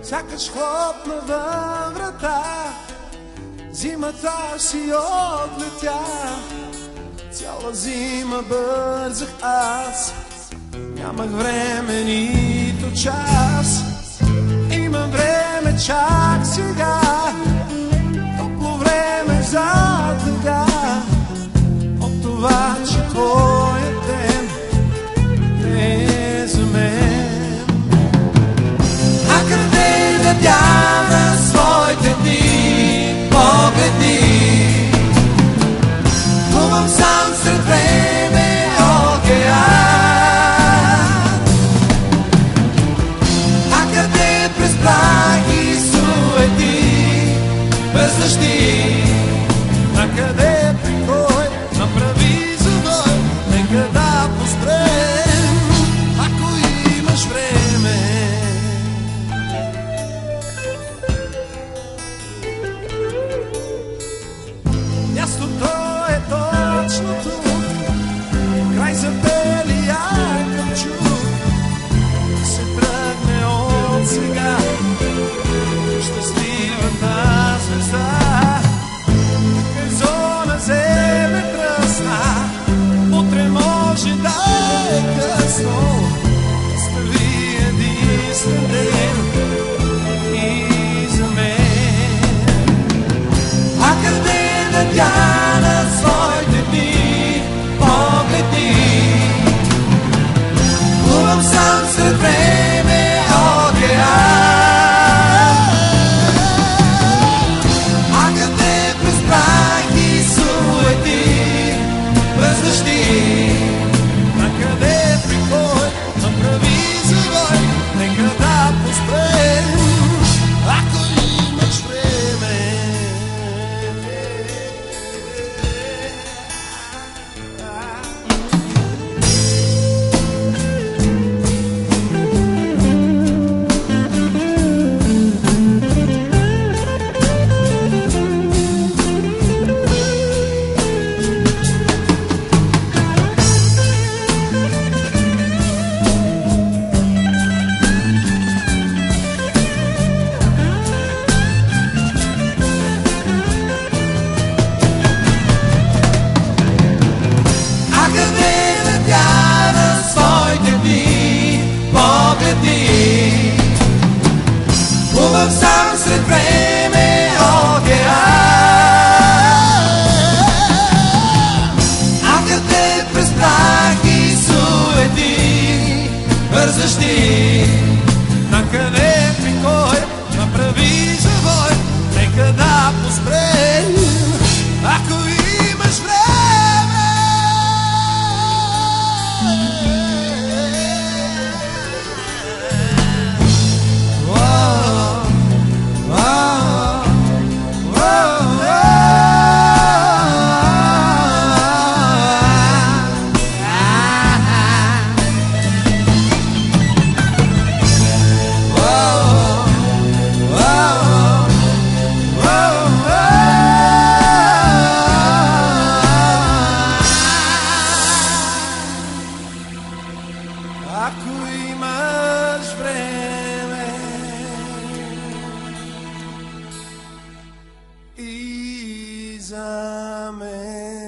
Сякаш хлопна във врата, зимата си отлетя. Цяла зима бързах аз, нямах време нито час. Имам време чак сега, топло време за тъга, от това, че твоят ден не е за мен. А къде да дяна своите дни, погледни, плувам сам сред време океан. А къде през прах и суети, без защит, а къде при кой направи завой, нека да поспрем, ако имаш време. Мястото е точно тук, край забелия къмчук, да се тръгне от сега щастливата звезда. Зона земе тръсна, утре може да е късно. Остави единствен ден и за мен. А къде надяна своите дни, погледни, плувам сам сред време океан. А къде през прах и суети, без защит, а къде при кой направи завой, нека да поспрем, ако имаш време. Плувам сам сред време океан. А къде през прах и суети, бързащи, на къде при кой направи завой, нека да поспрем, ако имаш време. Ако имаш време и за мен.